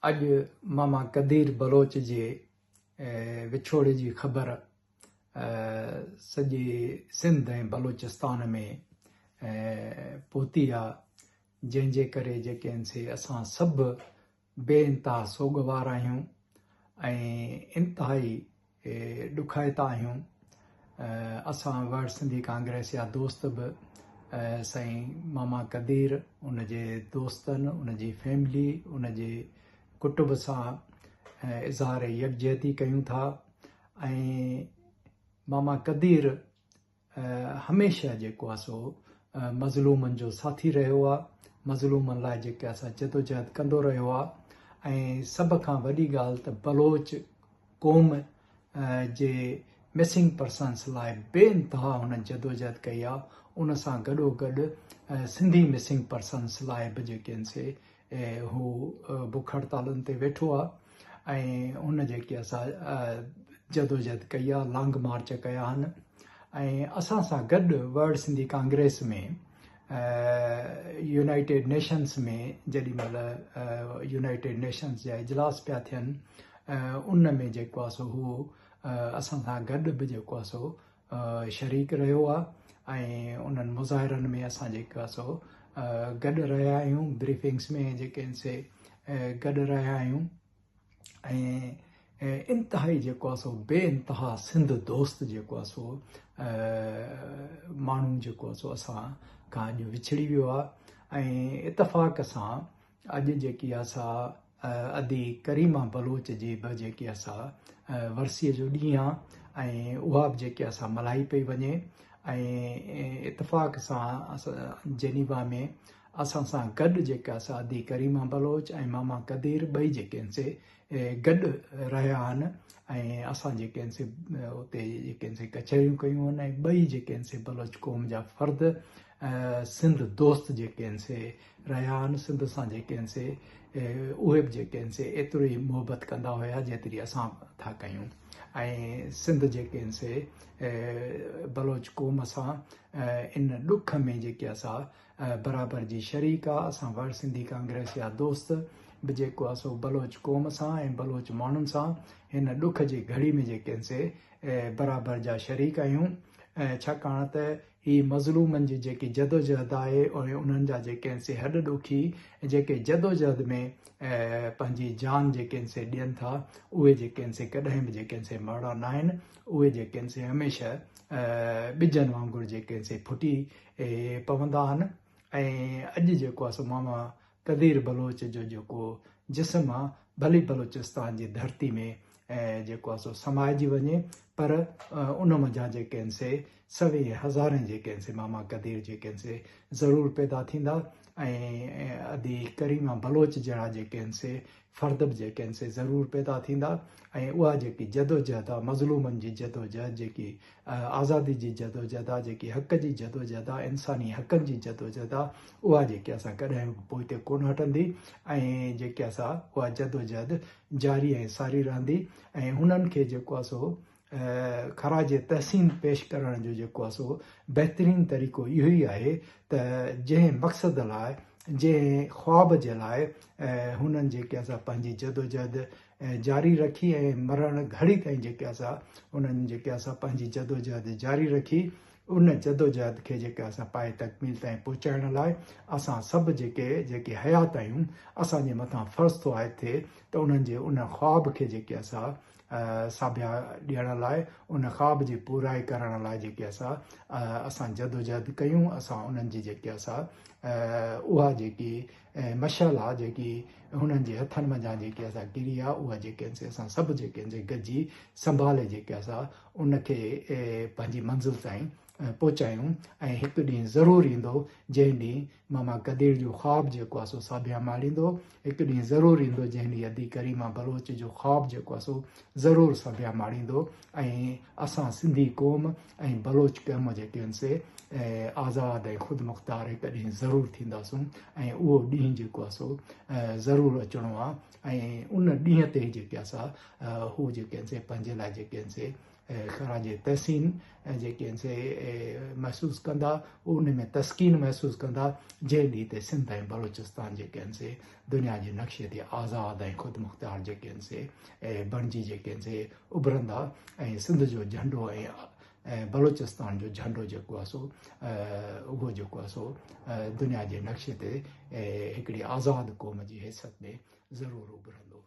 अज मामा कदीर बलोच जे विछोड़े जी ख़बर सॼे सिंध ऐं बलोचिस्तान में पहुती आहे, जंहिंजे करे जेके आहिनि से असां सभु बेइंतहा सोगवार आहियूं ऐं इंतिहाई ॾुखाइता आहियूं। असां वर्ल्ड सिंधी कांग्रेस जा दोस्त बि साईं मामा कदीर, उनजे दोस्तनि, उनजी फैमिली, उनजे कुटुंब सां इज़हार यकजहती कयूं था। ऐं मामा कदीर हमेशह जेको आहे सो मज़लूमनि जो साथी रहियो आहे, मज़लूमनि लाइ जेके असां जदोजहद कंदो रहियो आहे। ऐं सभ खां वॾी ॻाल्हि त बलोच क़ौम जे मिसिंग पर्सन्स लाइ बेइंतहा हुन जदोजहद कई आहे। उन सां गॾोगॾु सिंधी मिसिंग पर्सन्स लाइ बि जेके आहिनि से हू बुख हड़तालुनि ते वेठो आहे ऐं हुन जेके असां जदोजहद कई आहे, लॉन्ग मार्च कया आहिनि। ऐं असां सां गॾु वर्ल्ड सिंधी कांग्रेस में यूनाइटेड नेशंस में जेॾी महिल यूनाइटेड नेशंस जा इजलास पिया थियनि, उन में जेको आहे सो हू असां सां गॾु बि जेको आहे सो शरीक रहियो आहे ऐं उन्हनि मुज़ाहिरनि में असां जेको आहे सो गॾु रहिया आहियूं, ब्रीफिंग्स में जेके आहिनि से गॾु रहिया आहियूं। ऐं इंतिहाई जेको आहे सो बेइंतहा सिंध दोस्त जेको आहे सो माण्हू जेको आहे सो असां खां अॼु विछड़ी वियो आहे। ऐं इतफ़ाक़ सां अॼु जेकी असां अदी करीमा बलोच जी बि जेकी असां वर्सीअ जो ॾींहुं आहे ऐं उहा बि जेके असां मल्हाई पई वञे। ऐं इतफ़ाक़ सां असां जेनीवा में असां सां गॾु जेके असां अदी करीमा बलोच ऐं मामा कदीर ॿई जेके आहिनि से गॾु रहिया आहिनि ऐं असां जेके आहिनि से उते जेके आहिनि से कचहरियूं कयूं आहिनि ऐं ॿई जेके आहिनि से बलोच क़ौम जा फ़र्द सिंध दोस्त जेके आहिनि से रहिया आहिनि। सिंध सां जेके आहिनि से उहे बि जेके आहिनि से एतिरो ई मुहबत कंदा हुया जेतिरी असां था कयूं। ऐं सिंध जेके आहिनि से बलोच क़ौम सां इन ॾुख में जेके असां बराबरि जी शरीक आहे। असां वर्ल्ड सिंधी कांग्रेस जा दोस्त बि जेको आहे सो बलोच क़ौम सां ऐं बलोच माण्हुनि सां हिन ॾुख जी घड़ी में जेके आहिनि से बराबरि जा शरीक आहियूं। छाकाणि त ही मज़लूमनि जी जेकी जदोजहद आहे ऐं उन्हनि जा जेके आहिनि से हॾ ॾुखी जेके जदोजहद में पंहिंजी जान जेके आहिनि से ॾियनि था, उहे जेके आहिनि से कॾहिं बि जेके आहिनि से मरड़ा न आहिनि। उहे जेके आहिनि से हमेशह ॿिजनि वांगुरु जेके आहिनि से फुटी पवंदा आहिनि। ऐं अॼु जेको आहे सो मामा कदीर बलोच जो जेको जिस्म आहे भली बलोचिस्तान जी धरती में जेको आहे सो समाइजी वञे, पर उन मंझां जेके आहिनि से सवे हज़ारे जेके आहिनि से मामा कदीर जेके आहिनि से ज़रूरु पैदा थींदा। ऐं अदी करीमा बलोच जहिड़ा जेके आहिनि से फ़र्द बि जेके आहिनि से ज़रूरु पैदा थींदा। ऐं उहा जेकी जदोजहद आहे मज़लूमनि जी जदोजहद, जेकी आज़ादी जी जदोजहद आहे, जेकी हक़ जी जदोजहद आहे, इंसानी हक़नि जी जदोजहद आहे, उहा जेके असां कॾहिं बि पोइते कोन हटंदी ऐं जेके असां उहा जदोजहद जारी ऐं सारी रहंदी। ऐं हुननि खे जेको आहे सो ख़राज तहसीन पेश करण जो जेको आहे सो बहितरीनु तरीक़ो इहो ई आहे त जंहिं मक़सद लाइ, जंहिं ख़्वाब जे लाइ हुननि जेके असां पंहिंजी जदोजहद जारी रखी ऐं मरण घड़ी ताईं जेके असां उन्हनि जेके असां पंहिंजी जदोजहद जारी रखी, उन जदोजहद खे जेके असां पाए तकमील ताईं पहुचाइण लाइ असां सभु जेके हयात आहियूं, असांजे मथां फ़र्ज़ु थो आहे थिए त उन्हनि जे उन ख़्वाब खे जेके असां साबिया ॾियण लाइ, उन ख़्वाब जी पूराई करण लाइ जेके असां जदोजहद कयूं। असां उन्हनि जी जेके असां उहा जेकी मशाल आहे, जेकी हुननि जे हथनि मंझां जेके असां किरी आहे, उहा जेके आहिनि से असां सभु जेके आहिनि से गॾिजी संभाले जेके असां उनखे पंहिंजी मंज़िल ताईं पहुचायूं। ऐं हिकु ॾींहुं ज़रूरु ईंदो जंहिं ॾींहुं मामा कदीर जो ख़्वाबु जेको आहे सो साबिया मारींदो। हिकु ॾींहुं ज़रूरु ईंदो जंहिं ॾींहुं अदी करीमा बलोच जो ख़्वाबु जेको आहे सो ज़रूरु साबिया मारींदो ऐं असां सिंधी क़ौम ऐं बलोच क़ौम जेके आहिनि से आज़ादु ऐं ख़ुदि मुख़्तार हिकु ॾींहुं ज़रूरु थींदासूं। ऐं उहो ॾींहुं जेको आहे सो ज़रूरु अचिणो आहे। ऐं उन ॾींहं ते जेके असां हू जेके आहिनि से पंहिंजे लाइ जेके आहिनि से ख़राज तहसीन जेके आहिनि से महसूसु कंदा, उन में तस्कीन महसूसु कंदा जंहिं ॾींहं ते सिंध ऐं बलोचिस्तान जेके आहिनि से दुनिया जे नक्शे ते आज़ादु ऐं ख़ुदि मुख़्तियार जेके आहिनि से बणिजी जेके आहिनि से उभरंदा ऐं सिंध जो झंडो ऐं बलोचिस्तान जो झंडो जेको आहे सो उहो जेको आहे सो दुनिया जे नक्शे ते हिकिड़ी आज़ादु क़ौम जी हैसियत में ज़रूरु उभरंदो।